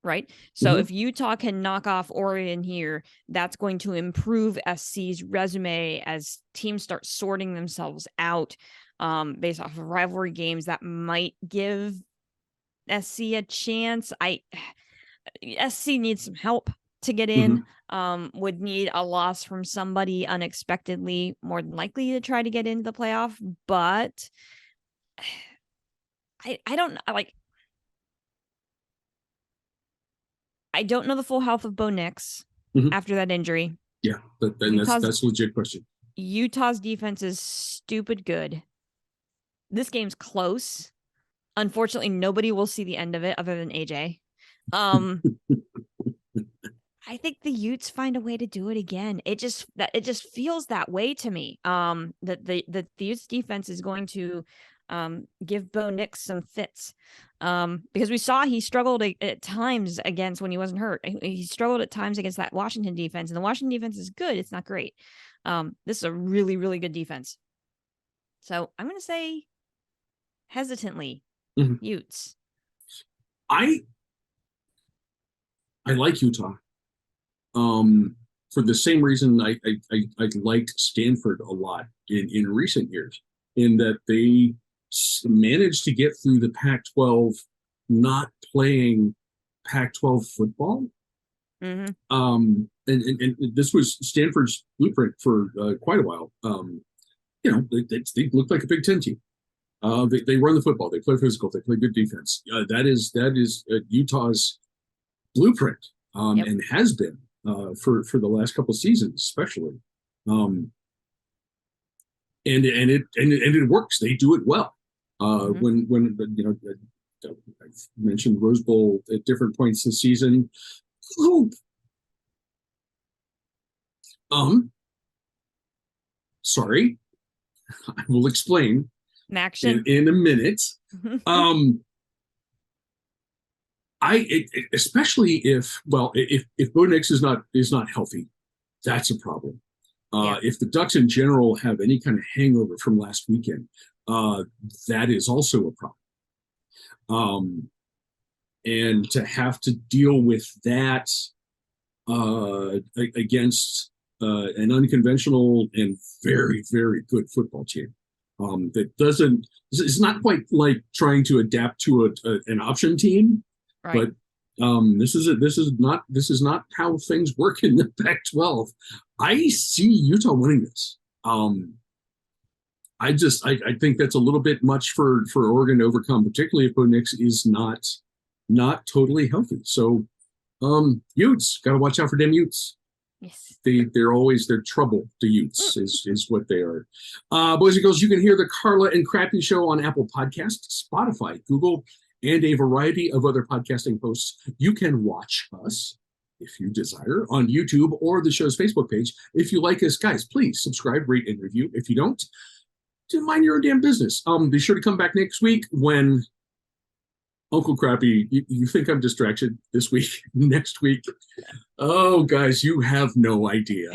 Right. So if Utah can knock off Oregon here, that's going to improve SC's resume as teams start sorting themselves out based off of rivalry games that might give SC a chance. SC needs some help to get in. Would need a loss from somebody unexpectedly, more than likely to try to get into the playoff. But I don't like. I don't know the full health of Bo Nix after that injury. Yeah, that's a legit question. Utah's defense is stupid good. This game's close. Unfortunately, nobody will see the end of it other than AJ. I think the Utes find a way to do it again. It just feels that way to me. That the Utes defense is going to give Bo Nix some fits. Because we saw he struggled at times against, when he wasn't hurt. He struggled at times against that Washington defense, and the Washington defense is good. It's not great. This is a really, really good defense. So I'm going to say hesitantly, Utes. I like Utah. For the same reason I liked Stanford a lot in recent years, in that they managed to get through the Pac-12 not playing Pac-12 football. And this was Stanford's blueprint for quite a while. They look like a Big Ten team. They run the football. They play physical. They play good defense. That is Utah's blueprint, and has been for the last couple of seasons, especially. And it works. They do it well. When I've mentioned Rose Bowl at different points this season. Sorry, I will explain in a minute. Especially if Bo Nix is not healthy, that's a problem. If the Ducks in general have any kind of hangover from last weekend, that is also a problem. And to have to deal with that against an unconventional and very, very good football team that doesn't, it's not quite like trying to adapt to an option team, right. but this is not how things work in the Pac-12. I see Utah winning this. I think that's a little bit much for Oregon to overcome, particularly if Bo Nix is not totally healthy. So Utes, gotta watch out for them Utes. Yes. They're trouble. The Utes is what they are. Boys and girls, you can hear the Carla and Crappy Show on Apple Podcasts, Spotify, Google, and a variety of other podcasting hosts. You can watch us, if you desire, on YouTube or the show's Facebook page. If you like us, guys, please subscribe, rate, and review. If you don't, mind your own damn business. Be sure to come back next week when Uncle Crappy, you think I'm distracted this week, next week. Oh, guys, you have no idea.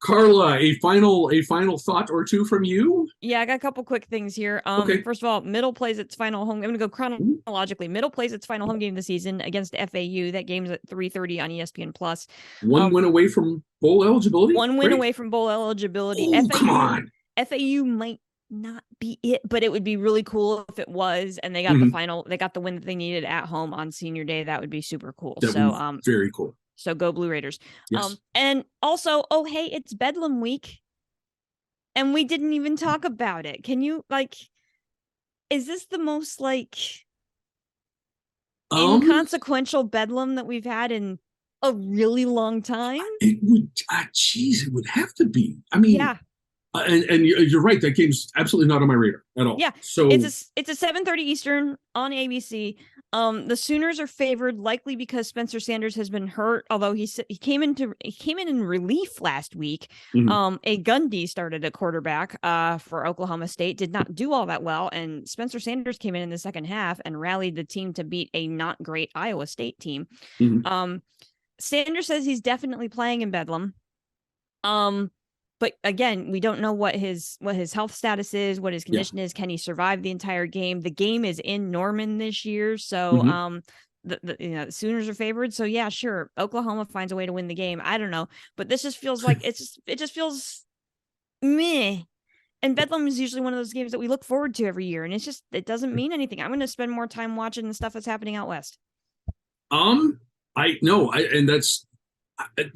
Carla, a final thought or two from you? Yeah, I got a couple quick things here. Okay. First of all, Middle plays its final home. I'm going to go chronologically. Middle plays its final home game of the season against FAU. That game's at 3:30 on ESPN Plus. One win away from bowl eligibility. One win away from bowl eligibility. Oh, come on. FAU might not be it, but it would be really cool if it was. And they got the final. They got the win that they needed at home on Senior Day. That would be super cool. Very cool. So go Blue Raiders. Yes. And also, oh, hey, it's Bedlam week. And we didn't even talk about it. Can you, is this the most, inconsequential Bedlam that we've had in a really long time? It would, it would have to be. I mean, yeah. And you're right. That game's absolutely not on my radar at all. Yeah. So it's a 7:30 Eastern on ABC. The Sooners are favored likely because Spencer Sanders has been hurt. Although he came in relief last week. A Gundy started at quarterback for Oklahoma State. Did not do all that well, and Spencer Sanders came in the second half and rallied the team to beat a not great Iowa State team. Sanders says he's definitely playing in Bedlam. But again, we don't know what his health status is, what his condition is. Can he survive the entire game? The game is in Norman this year, so the Sooners are favored. So yeah, sure, Oklahoma finds a way to win the game. I don't know, but this just feels like it just feels meh. And Bedlam is usually one of those games that we look forward to every year, and it doesn't mean anything. I'm going to spend more time watching the stuff that's happening out west. I know, and that's.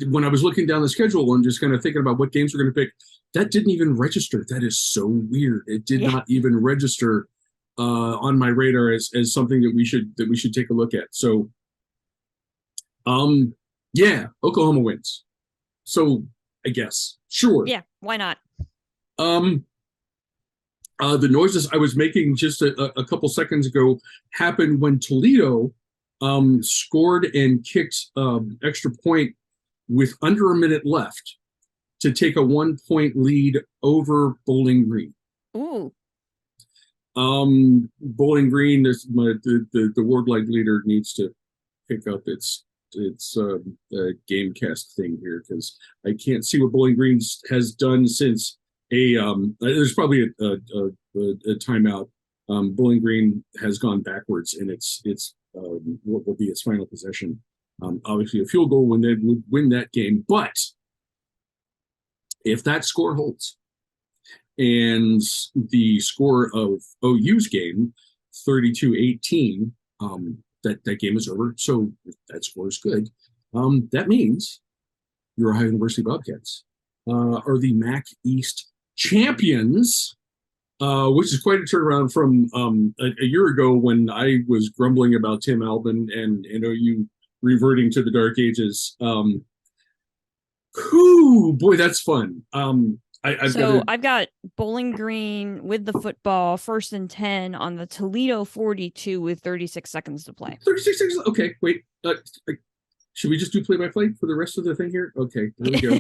When I was looking down the schedule and just kind of thinking about what games we're going to pick, that didn't even register. That is so weird. It did not even register on my radar as something that we should take a look at. So, Oklahoma wins. So I guess sure. Yeah, why not? The noises I was making just a couple seconds ago happened when Toledo scored and kicked extra point with under a minute left to take a 1-point lead over Bowling Green. Ooh. Bowling Green, the Ward Light leader needs to pick up its Gamecast thing here, because I can't see what Bowling Green has done since there's probably a timeout. Bowling Green has gone backwards in its what will be its final possession. Obviously, a field goal would win that game, but if that score holds, and the score of OU's game, 32-18, that game is over. So if that score is good, that means your Ohio University Bobcats are the MAC East champions, which is quite a turnaround from a year ago when I was grumbling about Tim Albin and OU reverting to the dark ages. Boy, that's fun. I've got Bowling Green with the football, 1st and 10 on the Toledo 42 with 36 seconds to play. 36 seconds. Okay, wait. Should we just do play-by-play for the rest of the thing here? Okay, there we go.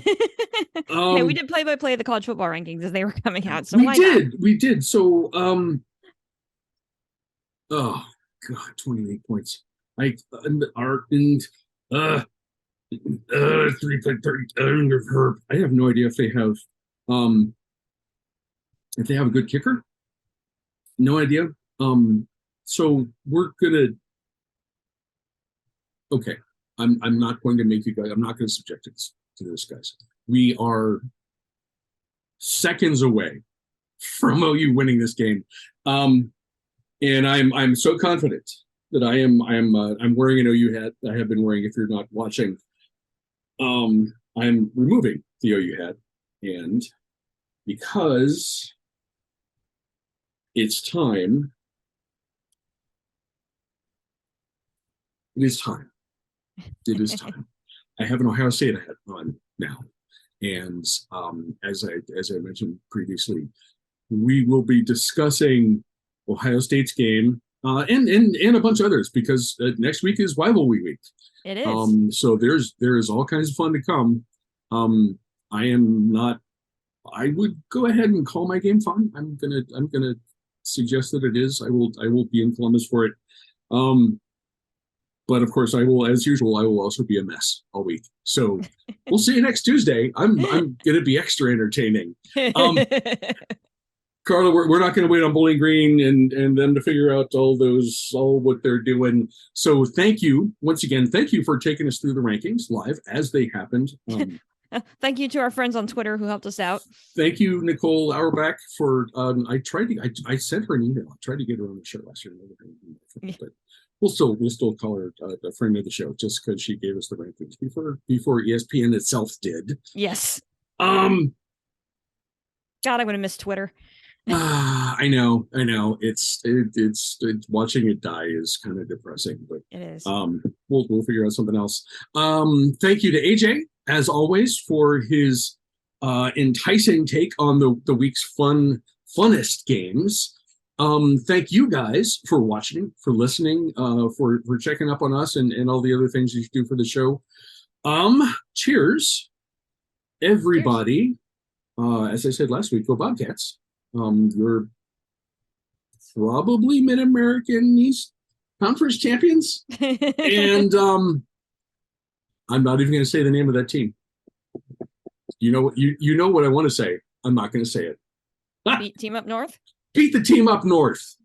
Hey, we did play-by-play of the college football rankings as they were coming out. So we did. So, oh God, 28 points. under Herb. I have no idea if they have a good kicker. No idea. So we're gonna. Okay, I'm not going to make you guys. I'm not going to subject it to this, guys. We are seconds away from OU winning this game, and I'm so confident that I'm wearing an OU hat. I have been wearing. If you're not watching, I'm removing the OU hat, and because it's time. It is time. It is time. I have an Ohio State hat on now, and as I mentioned previously, we will be discussing Ohio State's game and a bunch of others because next week is rivalry week. It is. So there's all kinds of fun to come. I am not. I would go ahead and call my game fun. I'm gonna suggest that it is. I will be in Columbus for it. But of course, I will, as usual, I will also be a mess all week. So we'll see you next Tuesday. I'm going to be extra entertaining. Carla, we're not going to wait on Bowling Green and them to figure out all what they're doing. So thank you once again. Thank you for taking us through the rankings live as they happened. Thank you to our friends on Twitter who helped us out. Thank you, Nicole Auerbach, for I sent her an email. I tried to get her on the show last year, but we'll still call her a friend of the show just because she gave us the rankings before ESPN itself did. Yes. God, I'm gonna miss Twitter. I know. It's watching it die is kind of depressing, but it is. We'll figure out something else. Thank you to AJ as always for his enticing take on the week's funnest games. Thank you guys for watching, for listening, for checking up on us and all the other things you do for the show. Cheers, everybody. Cheers. As I said last week, go Bobcats. You're probably Mid-American East Conference champions. And I'm not even going to say the name of that team. You know what I want to say. I'm not going to say it. Beat Team Up North? Beat the team up north.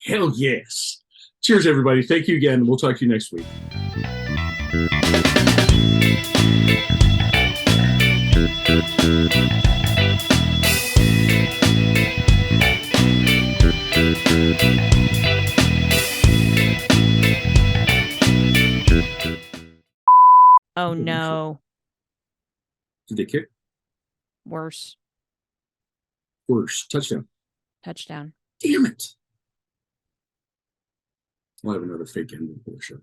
Hell yes. Cheers, everybody. Thank you again. We'll talk to you next week. Oh, no. Did they kick? Worse. Touchdown. Touchdown. Damn it. I'll have another fake ending for the show.